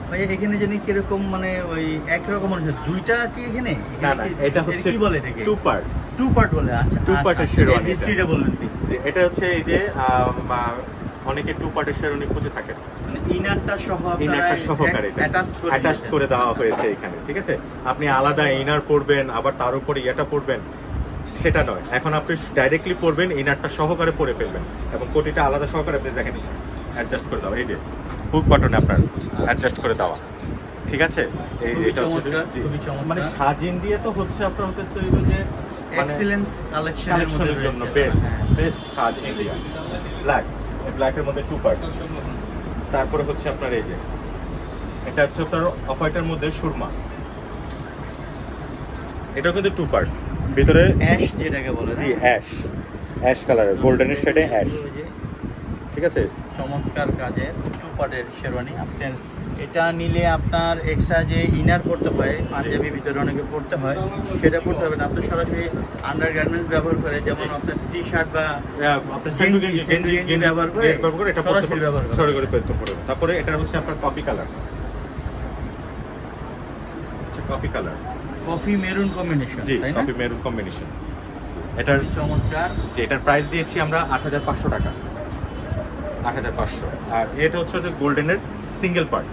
[SPEAKER 1] ভাই, এখানে জানি কিরকম মানে ওই একরকম দুইটা কি এখানে?
[SPEAKER 2] না এটা হচ্ছে
[SPEAKER 1] কি বলে এটাকে? টু পার্ট বলে। আচ্ছা,
[SPEAKER 2] টু পার্টের শেরওয়ানি।
[SPEAKER 1] হিস্ট্রিটা বলবেন প্লিজ।
[SPEAKER 2] এটা হচ্ছে এই যে অনেকে টু পার্টের শেরওয়ানি খুঁজে থাকেন,
[SPEAKER 1] মানে ইনারটা
[SPEAKER 2] সহকারে অ্যাটাচড করে দেওয়া হয়েছে এখানে। ঠিক আছে, আপনি আলাদা ইনার পরবেন, আবার তার উপরে এটা পরবেন, সেটা নয়। এখন আপনি ডাইরেক্টলি পরবেন, ইনারটা সহকারে পরে ফেলবেন, এবং কোটিটা আলাদা সহকারে আপনি দেখেন অ্যাডজাস্ট করে দাও। এই যে হুক বাটনে আপনার অ্যাডজাস্ট করে দেওয়া, ঠিক আছে। এই
[SPEAKER 1] খুবই
[SPEAKER 2] এটা হচ্ছে
[SPEAKER 1] চমৎকার,
[SPEAKER 2] জি,
[SPEAKER 1] খুবই চমৎকার।
[SPEAKER 2] মানে সাজিন দিয়ে তো হচ্ছে আপনার হচ্ছে ওই যে
[SPEAKER 1] এক্সিলেন্ট
[SPEAKER 2] কালেকশনের জন্য বেস্ট সাজ ইন্ডিয়া। ব্ল্যাক, এই ব্ল্যাকের মধ্যে 2 পার্ট। তারপরে হচ্ছে আপনার এই যে এটা হচ্ছে আপনার অফ হোয়াইটের মধ্যে সুরমা, এটাও কিন্তু 2 পার্ট, ভিতরে
[SPEAKER 1] অ্যাশ যেটাকে বলে,
[SPEAKER 2] জি অ্যাশ কালারের গোল্ডেনের শেডে অ্যাশ, ঠিক আছে।
[SPEAKER 1] চমৎকার কাজের 2 পার্টের শেরওয়ানি। আপনার এটা নিলে আপনার এক্সট্রা যে ইনার পড়তে হয়, পাঞ্জাবি ভিতরে অনেকে পড়তে হয়, সেটা পড়তে হবে না। আপনি সরাসরি আন্ডারগার্মেন্টস ব্যবহার করে, যেমন আপনার টি শার্ট বা
[SPEAKER 2] আপনার
[SPEAKER 1] গেঞ্জি ব্যবহার করে
[SPEAKER 2] এটা
[SPEAKER 1] সরাসরি ব্যবহার করে।
[SPEAKER 2] সরাসরি করতে পারবেন। তারপরে এটা হচ্ছে আপনার coffee colour, coffee colour,
[SPEAKER 1] coffee maroon combination,
[SPEAKER 2] জি
[SPEAKER 1] তাই না?
[SPEAKER 2] Coffee maroon combination. এটার
[SPEAKER 1] চমৎকার।
[SPEAKER 2] যে এটার প্রাইস দিয়েছি আমরা ৮৫০০ টাকা, ৮৫০০। আর এটা হচ্ছে যে গোল্ডেনের সিঙ্গেল পার্ট,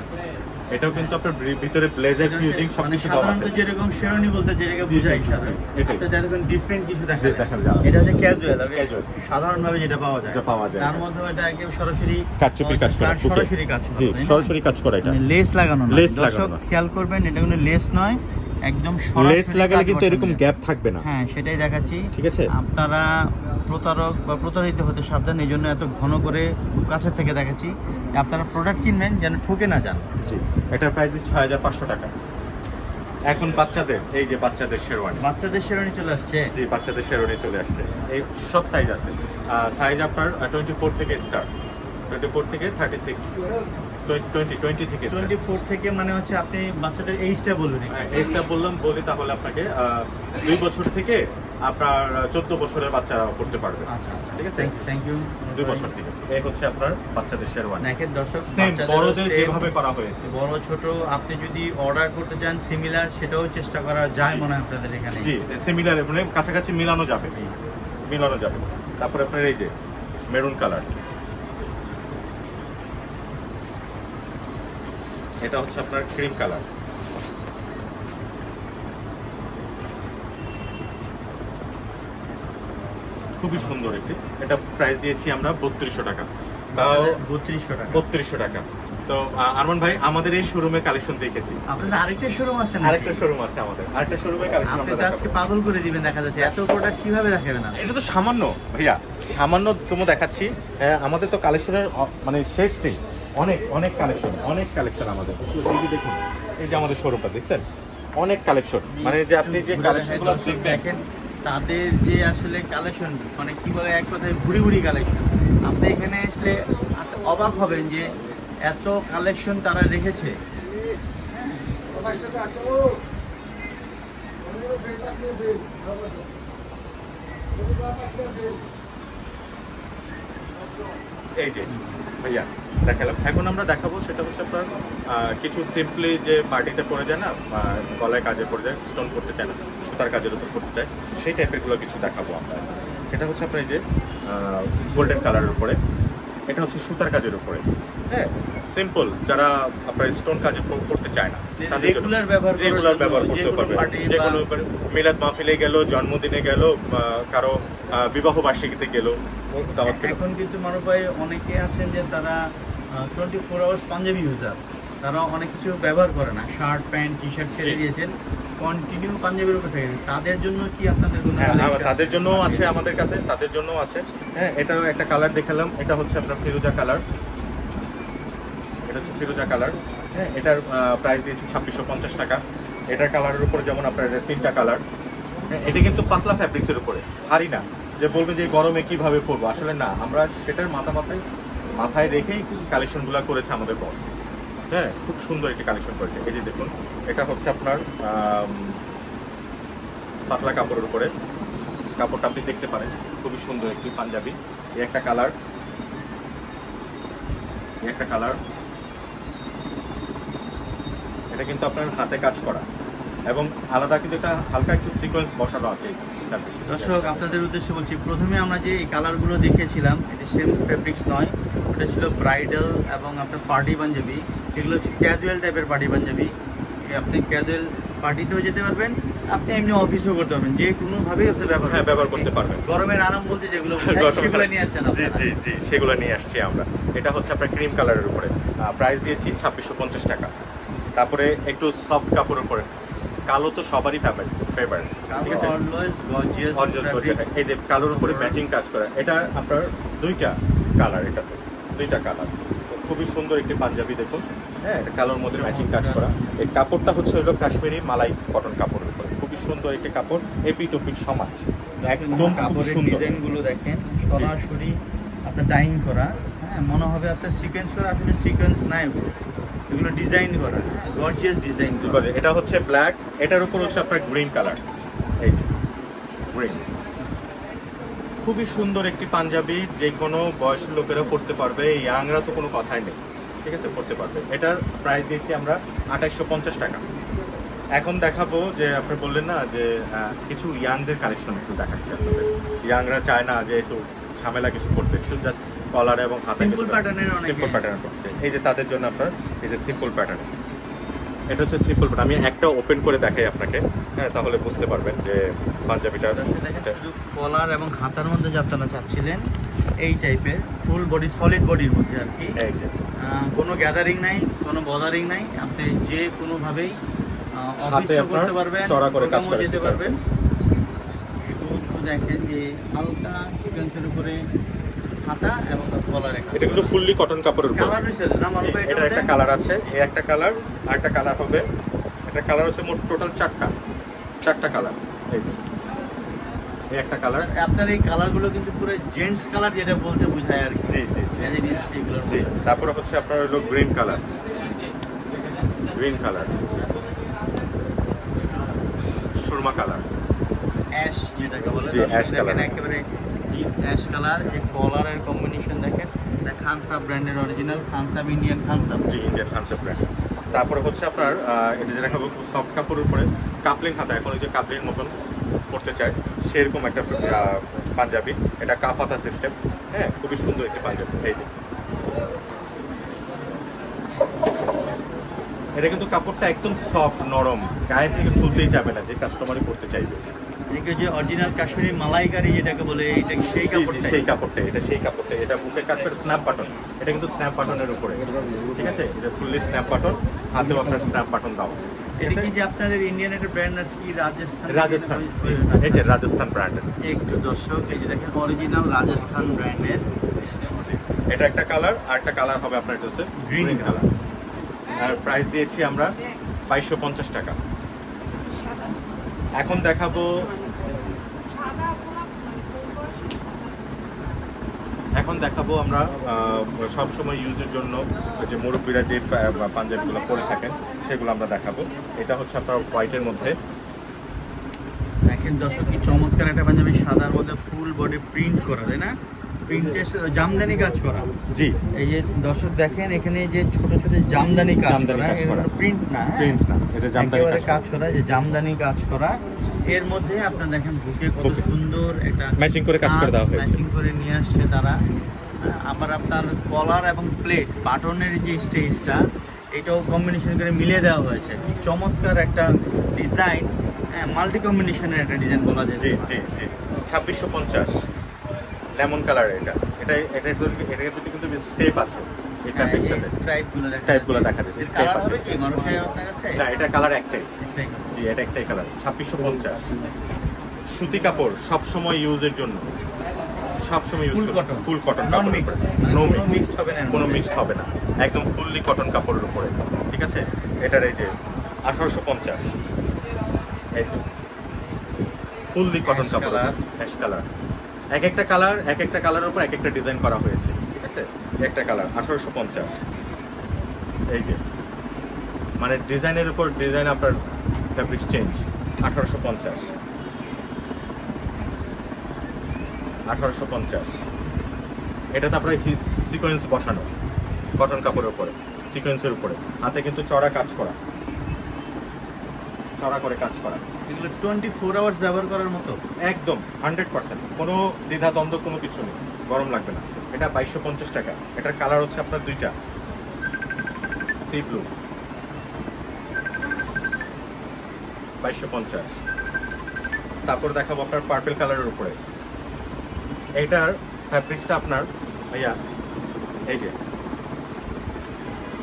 [SPEAKER 2] এটাও কিন্তু আপনার ভিতরে ব্লেজার ফিউজিং সব কিছু দেওয়া আছে।
[SPEAKER 1] সাধারণত যেরকম শেরওয়ানি বলতে যেটাকে বোঝায় সাধারণ,
[SPEAKER 2] এটাই।
[SPEAKER 1] আপনি দেখবেন ডিফারেন্ট কিছু দেখা যায়।
[SPEAKER 2] দেখা যায়।
[SPEAKER 1] এটা হচ্ছে ক্যাজুয়াল,
[SPEAKER 2] Casual।
[SPEAKER 1] সাধারণভাবে যেটা পাওয়া যায়, তার মধ্যে এটা একদম সরাসরি
[SPEAKER 2] কাটচুপির কাজ করা,
[SPEAKER 1] সরাসরি কাজ করা,
[SPEAKER 2] জি
[SPEAKER 1] তাই না?
[SPEAKER 2] সরাসরি কাজ করা। এটা
[SPEAKER 1] মানে লেস লাগানো না,
[SPEAKER 2] লেস লাগানো
[SPEAKER 1] দর্শক
[SPEAKER 2] না।
[SPEAKER 1] খেয়াল করবেন, এটা কোনো লেস নয়, একদম সরাসরি
[SPEAKER 2] লেস লাগালে
[SPEAKER 1] কাজ
[SPEAKER 2] কিন্তু
[SPEAKER 1] বসানো
[SPEAKER 2] এরকম
[SPEAKER 1] যায়।
[SPEAKER 2] গ্যাপ থাকবে না,
[SPEAKER 1] হ্যাঁ, সেটাই দেখাচ্ছি।
[SPEAKER 2] ঠিক আছে।
[SPEAKER 1] আপনারা প্রতারক বা প্রতারিত হতে সাবধান, এই জন্য এত ঘন করে কাছের থেকে দেখাচ্ছি। আপনারা প্রোডাক্ট কিনবেন যেন ঠকে না যান।
[SPEAKER 2] জি এটার প্রাইস দিচ্ছি ৬৫০০ টাকা। এখন বাচ্চাদের, এই যে বাচ্চাদের শেরওয়ানি,
[SPEAKER 1] বাচ্চাদের শেরওয়ানি চলে আসছে।
[SPEAKER 2] জি বাচ্চাদের শেরওয়ানি চলে আসছে। এই সব সাইজ আছে, সাইজ আপনার 24 থেকে স্টার্ট, 24 থেকে 36, 20 থেকে start।
[SPEAKER 1] 24 থেকে মানে হচ্ছে আপনি বাচ্চাদের এইজটা বলবেন।
[SPEAKER 2] এইটা বলি তাহলে আপনাকে 2 বছর থেকে আপনার 14 বছরের বাচ্চারা করতে পারবে।
[SPEAKER 1] আচ্ছা আচ্ছা,
[SPEAKER 2] ঠিক আছে,
[SPEAKER 1] থ্যাংক ইউ।
[SPEAKER 2] 2 বছর থেকে। এই হচ্ছে আপনার বাচ্চাদের শেরওয়ানি।
[SPEAKER 1] দেখেন দর্শক,
[SPEAKER 2] সেম
[SPEAKER 1] বাচ্চাদেরও
[SPEAKER 2] বড়দের
[SPEAKER 1] same,
[SPEAKER 2] যেভাবে করা হয়েছে,
[SPEAKER 1] বড় ছোট আপনি যদি অর্ডার করতে চান সিমিলার, সেটাও চেষ্টা করা যায় মনে হয় আপনাদের এখানে।
[SPEAKER 2] জি সিমিলার, মানে কাছাকাছি মিলানো যাবে, মিলানো যাবে। তারপরে আপনার এই যে মেরুন কালার, এটা হচ্ছে আপনার ক্রিম কালার, খুবই সুন্দর একটি। এটা প্রাইস দিয়েছি আমরা ৩২০০ টাকা।
[SPEAKER 1] ৩২০০ টাকা।
[SPEAKER 2] ৩২০০ টাকা। তো আরমান ভাই, আমাদের এই শোরুমের কালেকশন দেখেছি,
[SPEAKER 1] আপনাদের আরেকটা শোরুম আছে নাকি?
[SPEAKER 2] আরেকটা শোরুম আছে আমাদের, আরেকটা শোরুমের কালেকশন
[SPEAKER 1] আপনি
[SPEAKER 2] আমরা
[SPEAKER 1] তো আজকে
[SPEAKER 2] দেখাবো।
[SPEAKER 1] পাগল করে দিবেন দেখা যাচ্ছে, এত প্রোডাক্ট কিভাবে দেখাবেন না?
[SPEAKER 2] এটা তো সামান্য ভাইয়া, সামান্য তুমি দেখাচ্ছি। আমাদের তো কালেকশনের মানে শেষ নেই, অনেক অনেক কালেকশন, অনেক কালেকশন আমাদের। এই যে দেখুন, এই যে আমাদের শোরুমটা দেখছেন, অনেক কালেকশন, মানে যে আপনি যে কালেকশনগুলো
[SPEAKER 1] দেখেন, তাদের যে আসলে কালেকশন, মানে কি বলে এক কথায় ভুড়ি ভুড়ি কালেকশন। আপনি এখানে আসলে অবাক হবেন যে এত কালেকশন তারা রেখেছে।
[SPEAKER 2] এই যে ভাইয়া দেখালাম, এখন আমরা দেখাবো সেটা হচ্ছে আপনার কিছু সিম্পলি যে পার্টিতে পরে যায় না, গলায় কাজে পরে যায়, স্টোন করতে চায় না, সুতার কাজের উপর করতে চায়, সেই টাইপের গুলো কিছু দেখাবো আমরা। সেটা হচ্ছে আপনার এই যে গোল্ডেন কালারের উপরে, এটা হচ্ছে সুতার কাজের উপরে। হ্যাঁ, সিম্পল, যারা আপনার স্টোন কাজে করতে চায় না তাদের জন্য
[SPEAKER 1] রেগুলার ব্যবহার
[SPEAKER 2] করতে পারবে। যে কোনো মিলাদ মাহফিলে গেল, জন্মদিনে গেল, কারো বিবাহ বার্ষিকীতে গেল, দাওয়াত খেলো।
[SPEAKER 1] এখন কিন্তু মানব ভাই অনেকে আছেন যে তারা 24 আওয়ার্স পাঞ্জাবি ইউজার, তারা অনেক কিছু ব্যবহার করে না, শার্ট প্যান্ট টি শার্ট ছেড়ে দিয়েছেন, কন্টিনিউ পাঞ্জাবির উপর থাকে। তাদের জন্য কি আপনাদের কোনো
[SPEAKER 2] তাদের জন্য আছে, আমাদের কাছে তাদের জন্য আছে। হ্যাঁ, এটাও একটা কালার দেখালাম, এটা হচ্ছে আপনার ফিরোজা কালার, এটা হচ্ছে ফিরোজা কালার। হ্যাঁ, এটার প্রাইস দিয়েছি ২৬৫০ টাকা। এটার কালারের উপর যেমন আপনার 3টা কালার। এটা কিন্তু পাতলা ফ্যাব্রিক্সের উপরে, ভারী না যে বলবেন যে গরমে কিভাবে পরবো, আসলে না, আমরা সেটার মাথায় রেখেই কালেকশনগুলো করেছে আমাদের বস। হ্যাঁ, খুব সুন্দর একটি কালেকশন করেছে। এই যে দেখুন, এটা হচ্ছে আপনার পাতলা কাপড়ের উপরে, কাপড়টা আপনি দেখতে পারেন, খুবই সুন্দর একটি পাঞ্জাবি। এই একটা কালার, এই একটা কালার। এটা কিন্তু আপনার হাতে কাজ করা এবং আলাদা কিন্তু একটা হালকা একটু সিকোয়েন্স বসানো আছে।
[SPEAKER 1] দর্শক, আপনাদের উদ্দেশ্যে বলছি, প্রথমে আমরা যে এই কালারগুলো দেখিয়েছিলাম এটা সেম ফেব্রিক্স নয়, ওটা ছিল ব্রাইডাল এবং আপনার পার্টি পাঞ্জাবি। এগুলো হচ্ছে ক্যাজুয়াল টাইপের পার্টি পাঞ্জাবি। আপনি ক্যাজুয়াল পার্টিতেও যেতে পারবেন, আপনি এমনি অফিসেও করতে পারবেন, যে কোনো ভাবে আপনি
[SPEAKER 2] ব্যবহার করতে পারবেন।
[SPEAKER 1] গরমের আরাম বলতে যেগুলো সেগুলো নিয়ে আসছেন।
[SPEAKER 2] জি জি জি, সেগুলো নিয়ে আসছি আমরা। এটা হচ্ছে আপনার ক্রিম কালারের উপরে, প্রাইস দিয়েছি 2650 টাকা। তারপরে একটু সফট কাপড়ের উপরে, কালো তো সবারই ফেভারিট, ঠিক আছে, এই যে কালোর উপরে ম্যাচিং কাজ করা, এটা আপনার দুইটা কালার, এটাতে দুইটা কালার, খুবই সুন্দর একটি পাঞ্জাবি দেখুন। হ্যাঁ, এটা কালোর মধ্যে ম্যাচিং কাজ করা। এই কাপড়টা হচ্ছে হলো কাশ্মীরি মালাই কটন কাপড়ের উপরে, খুবই সুন্দর একটি কাপড়, এপি টপিক সমান, একদম
[SPEAKER 1] কাপড়ের ডিজাইনগুলো দেখেন সরাসরি আপনার ডাইং করা। হ্যাঁ, মনে হবে আপনার সিকোয়েন্স করা, আসলে সিকোয়েন্স নাই, এগুলো ডিজাইন করা, গর্জিয়াস ডিজাইন।
[SPEAKER 2] এটা হচ্ছে ব্ল্যাক, এটার উপর হচ্ছে আপনার গ্রিন কালার, এই যে গ্রিন, খুবই সুন্দর একটি পাঞ্জাবি, যে কোনো বয়সের লোকেরা পড়তে পারবে, ইয়াংরা তো কোনো কথাই নেই, ঠিক আছে, পড়তে পারবে। এটার প্রাইস দিয়েছি আমরা 2850 টাকা। এখন দেখাবো যে আপনি বললেন না যে কিছু ইয়াংদের কালেকশন একটু দেখাচ্ছি আপনাদের। ইয়াংরা চায় না যে একটু ঝামেলা কিছু করতে, শুধু জাস্ট কলার এবং হাতে
[SPEAKER 1] সিম্পল প্যাটার্নের
[SPEAKER 2] করতে চাই, এই যে তাদের জন্য আপনার এই যে সিম্পল প্যাটার্ন, এটা হচ্ছে সিম্পল প্যাটার্ন। আমি একটা ওপেন করে দেখাই আপনাকে, হ্যাঁ, তাহলে বুঝতে পারবেন যে পাঞ্জাবিটা।
[SPEAKER 1] শুধু কলার এবং হাতার মধ্যে যে আপনারা চাচ্ছিলেন এই টাইপের ফুল বডি, সলিড বডির মধ্যে আর কি,
[SPEAKER 2] এই যে
[SPEAKER 1] কোনো গ্যাদারিং নাই, কোনো বদারিং নাই, আপনি যে কোনো ভাবেই অফিসও করতে পারবেন,
[SPEAKER 2] চড়া করে কাজ
[SPEAKER 1] করতে পারবেন। শুধু দেখেন যে হালকা সিকোয়েন্সের উপরে হাতা এবং কলার,
[SPEAKER 2] এটা কিন্তু ফুললি কটন কাপড়ের উপর।
[SPEAKER 1] কালার হইছে না মারুফ ভাই?
[SPEAKER 2] এটা একটা কালার আছে, এই একটা কালার, আর একটা কালার হবে, এটা কালার হচ্ছে মোট টোটাল চারটা কালার, এই একটা কালার।
[SPEAKER 1] আপনার এই কালারগুলো কিন্তু পুরো জেন্টস কালার যেটা বলতে বোঝায় আর কি।
[SPEAKER 2] জি জি জি। তারপরে হচ্ছে আপনার হলো green colour, Surma colour,
[SPEAKER 1] ash যেটাকে বলে,
[SPEAKER 2] অ্যাশ কালার,
[SPEAKER 1] একেবারে ডিপ অ্যাশ কালার। এই কলারের কম্বিনেশন দেখেন, এটা খানসাব ব্র্যান্ডের অরিজিনাল, খানসাব ইন্ডিয়ান খানসাব,
[SPEAKER 2] জি ইন্ডিয়ান খানসাব ব্র্যান্ড। তারপরে হচ্ছে আপনার এটা যেটা সফট কাপড়ের উপরে কাফলিং হাতা, এখন ওই যে কাফলির মতন করতে চায় সেরকম একটা পাঞ্জাবি, এটা কাফ হাতা সিস্টেম। হ্যাঁ, খুবই সুন্দর একটি পাঞ্জাবি। এই যে এটা কিন্তু কাপড়টা একদম সফট নরম, গায়ে থেকে খুলতেই যাবে না, যে কাস্টমারই পড়তে চাইবে।
[SPEAKER 1] যে অরিজিনাল কাশ্মীরি মালাইকারি যেটাকে বলে, এটা সেই কাপড়টা,
[SPEAKER 2] এটা সেই কাপড়টা, এটা বুকের কাজ করে স্ন্যাপ বাটন, এটা কিন্তু স্ন্যাপ বাটনের উপরে, ঠিক আছে, এটা ফুললি স্ন্যাপ বাটন, হাতেও আপনার স্ন্যাপ বাটন দাও।
[SPEAKER 1] এটা কি যে আপনাদের ইন্ডিয়ান একটা ব্র্যান্ড আছে কি,
[SPEAKER 2] রাজস্থান, এই যে রাজস্থান ব্র্যান্ডের,
[SPEAKER 1] একটু দর্শক এই যে দেখেন অরিজিনাল রাজস্থান ব্র্যান্ডের।
[SPEAKER 2] এটা একটা কালার, আর একটা কালার হবে আপনার কাছে গ্রিন কালার, আর প্রাইস দিয়েছি আমরা 2250 টাকা। এখন দেখাবো আমরা সবসময় ইউজের জন্য যে মুরব্বীরা যে পাঞ্জাবিগুলো পরে থাকেন সেগুলো আমরা দেখাবো। এটা হচ্ছে আপনার হোয়াইটের মধ্যে,
[SPEAKER 1] দেখেন দর্শক কি চমৎকার একটা পাঞ্জাবি, সাদার মধ্যে ফুল বডি প্রিন্ট করা, তাই না, প্রিন্টের জামদানি কাজ করা।
[SPEAKER 2] জি,
[SPEAKER 1] এই যে দর্শক দেখেন এখানে যে ছোট ছোট জামদানি কাজ করা, প্রিন্ট না,
[SPEAKER 2] এটা জামদানি
[SPEAKER 1] কাজ করা, যে জামদানি কাজ করা। এর মধ্যে আপনারা দেখেন বুকে কত সুন্দর একটা
[SPEAKER 2] ম্যাচিং করে কাজ করে দেওয়া হয়েছে,
[SPEAKER 1] ম্যাচিং করে নিয়ে আসছে তারা। আবার আপনার কলার এবং প্লেট বাটনের যে স্টেজটা, এটাও কম্বিনেশন করে মিলিয়ে দেওয়া হয়েছে। কি চমৎকার একটা ডিজাইন, মাল্টি কম্বিনেশনের একটা ডিজাইন বলা যায়।
[SPEAKER 2] জি জি জি। 2650 লেমন কালার, এটা কিন্তু স্টেপ আছে, এই ফ্যাব্রিকটাতে স্ট্রাইপগুলো দেখা যাচ্ছে, স্টেপ আছে।
[SPEAKER 1] কি মানুষের আপনার কাছে?
[SPEAKER 2] না, এটা কালার একটাই, জি, এটা একটাই কালার। 2650 সুতি কাপড়, সব সময় ইউজের জন্য, সব সময় ইউজ করতে, ফুল কটন কাপড়, নো মিক্সড হবে না, কোনো মিক্সড হবে না, একদম ফুললি কটন কাপড়ের উপরে, ঠিক আছে। এটার এই যে 1850, এই যে ফুললি কটন কাপড়, অ্যাশ কালার, এক একটা কালারের উপর এক একটা ডিজাইন করা হয়েছে, ঠিক আছে। একটা কালার 1850, এই যে মানে ডিজাইনের উপর ডিজাইন, আপনার ফ্যাব্রিক চেঞ্জ। 1850 এটাতে আপনার সিকোয়েন্স বসানো, কটন কাপড়ের উপরে, সিকোয়েন্সের উপরে, হাতে কিন্তু চড়া করে কাজ করা।
[SPEAKER 1] এগুলো 24 আওয়ার্স ব্যবহার করার মতো,
[SPEAKER 2] একদম 100%, কোনো দ্বিধা দ্বন্দ্ব কোনো কিছু নেই, গরম লাগবে না। এটা 2250 টাকা। এটার কালার হচ্ছে আপনার দুইটা, সি ব্লু, 2250। তারপর দেখাবো আপনার পার্পল কালারের উপরে। এটার ফ্যাব্রিক্সটা আপনার ভাইয়া এই যে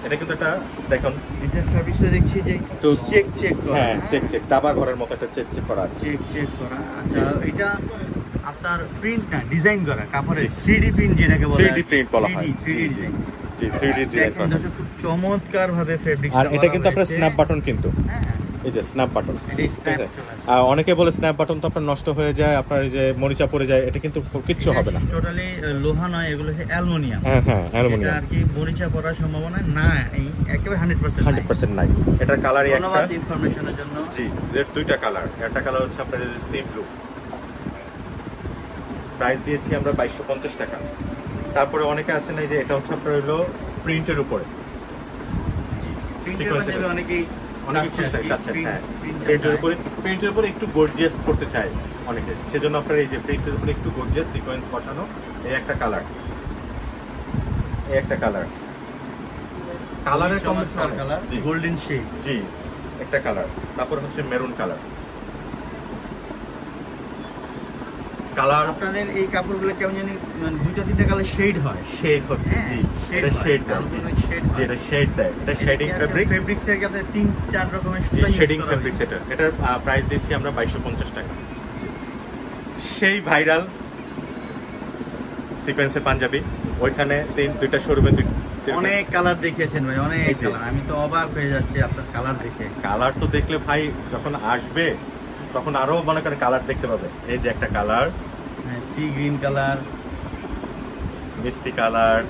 [SPEAKER 2] এটা কিন্তু একটা দেখুন,
[SPEAKER 1] এটা ফ্যাব্রিক্সটা দেখছি যে
[SPEAKER 2] তো
[SPEAKER 1] চেক করা।
[SPEAKER 2] হ্যাঁ চেক দাবা ঘরের মতো একটা চেক করা আছে।
[SPEAKER 1] চেক করা। আচ্ছা, এটা আপনার প্রিন্ট না, ডিজাইন করা কাপড়ে
[SPEAKER 2] জি।
[SPEAKER 1] 3D প্রিন্ট যেটাকে বলে।
[SPEAKER 2] 3D প্রিন্ট বলা হয়।
[SPEAKER 1] 3D design.
[SPEAKER 2] জি 3D ডিজাইন করা।
[SPEAKER 1] দেখেন খুব চমৎকার ভাবে ফ্যাব্রিক্সটা
[SPEAKER 2] আর এটা কিন্তু আপনার স্ন্যাপ বাটন কিন্তু।
[SPEAKER 1] হ্যাঁ,
[SPEAKER 2] এই যে স্ন্যাপ বাটন।
[SPEAKER 1] এটা স্ন্যাপ চলে আসে।
[SPEAKER 2] আর অনেকে বলে স্ন্যাপ বাটন তো আপনার নষ্ট হয়ে যায়, আপনার এই যে মরিচা পড়ে যায়, এটা কিন্তু কিচ্ছু হবে না।
[SPEAKER 1] টোটালি লোহা নয়, এগুলো হচ্ছে অ্যালুমিনিয়াম।
[SPEAKER 2] হ্যাঁ
[SPEAKER 1] এটা
[SPEAKER 2] অ্যালুমিনিয়াম।
[SPEAKER 1] আর কি মরিচা পড়ার সম্ভাবনা না, এই একেবারে 100%
[SPEAKER 2] 100% নাই। এটার কালারই একটা।
[SPEAKER 1] ধন্যবাদ ইনফরমেশনের জন্য।
[SPEAKER 2] জি, এর দুইটা কালার। একটা কালার হচ্ছে আপনার এই যে সি ব্লু। প্রাইস দিয়েছি আমরা 2250 টাকা। তারপরে অনেকে আছেন এই যে এটা হচ্ছে আপনার হলো প্রিন্টের উপরে।
[SPEAKER 1] প্রিন্টের মানে অনেকেই
[SPEAKER 2] চাচ্ছেন, হ্যাঁ প্রিন্টের উপরে একটু গর্জিয়াস করতে চায় অনেকে, সেজন্য আপনার এই যে প্রিন্টের উপরে একটু গর্জিয়াস সিকোয়েন্স বসানো। এই একটা কালার, এই একটা কালার, কালারের
[SPEAKER 1] চমৎকার কালার,
[SPEAKER 2] জি
[SPEAKER 1] গোল্ডেন শেড।
[SPEAKER 2] জি একটা কালার। তারপর হচ্ছে মেরুন কালার কালার।
[SPEAKER 1] আপনাদের এই কাপড়গুলো কেমন জানি মানে দুইটা তিনটা কালার শেড হয়।
[SPEAKER 2] শেড হচ্ছে জি, এটা শেড দেয়। জি এটা শেড দেয়, এটা শেডিং ফেব্রিক্স।
[SPEAKER 1] ফেব্রিক্সের ক্ষেত্রে 3-4 রকমের
[SPEAKER 2] শেডিং ফেব্রিক্স। এটার প্রাইস দিচ্ছি আমরা 2250 টাকা। সেই ভাইরাল সিকোয়েন্সের পাঞ্জাবি, ওইখানে দুইটা শোরুমে
[SPEAKER 1] অনেক কালার দেখিয়েছেন ভাই, অনেক কালার। আমি তো অবাক হয়ে যাচ্ছি আপনার কালার দেখে।
[SPEAKER 2] কালার তো দেখলে ভাই যখন আসবে তখন আরো মনে করে কালার দেখতে পাবে। এই যে একটা কালার,
[SPEAKER 1] সি গ্রিন কালার,
[SPEAKER 2] মিষ্টি colour,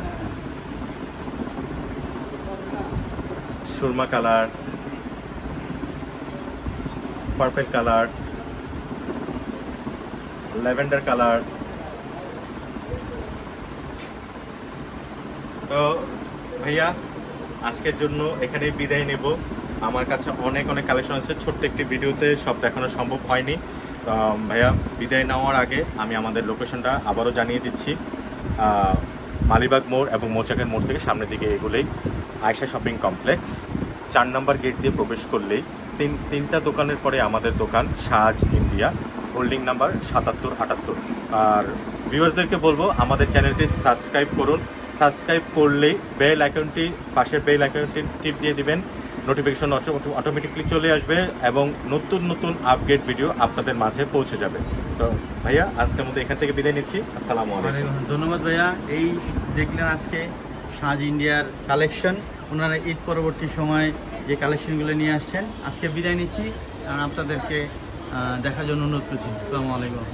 [SPEAKER 2] Surma colour, purple colour, lavender colour. তো ভাইয়া আজকের জন্য এখানেই বিদায় নেব। আমার কাছে অনেক কালেকশন আছে, ছোট্ট একটি ভিডিওতে সব দেখানো সম্ভব হয়নি। ভাইয়া বিদায় নেওয়ার আগে আমি আমাদের লোকেশনটা আবারও জানিয়ে দিচ্ছি। মালিবাগ মোড় এবং মৌচাকের মোড় থেকে সামনের দিকে এগুলোই আয়শা শপিং কমপ্লেক্স। 4 নম্বর গেট দিয়ে প্রবেশ করলেই তিনটা দোকানের পরে আমাদের দোকান সাজ ইন্ডিয়া, হোল্ডিং নাম্বার 7778। আর ভিউয়ার্সদেরকে বলবো আমাদের চ্যানেলটি সাবস্ক্রাইব করুন। সাবস্ক্রাইব করলেই বেল আইকনটি, পাশের বেল আইকনটি টিপ দিয়ে দিবেন, নোটিফিকেশন অটোমেটিকলি চলে আসবে এবং নতুন আপডেট ভিডিও আপনাদের মাঝে পৌঁছে যাবে। তো ভাইয়া আজকের মধ্যে এখান থেকে বিদায় নিচ্ছি। আসসালামু আলাইকুম।
[SPEAKER 1] ধন্যবাদ ভাইয়া। এই দেখলেন আজকে সাজ ইন্ডিয়ার কালেকশন। ওনারা ঈদ পরবর্তী সময় যে কালেকশনগুলো নিয়ে আসছেন, আজকে বিদায় নিচ্ছি। আপনাদেরকে দেখার জন্য অনুরোধ করছি। আসসালামু আলাইকুম।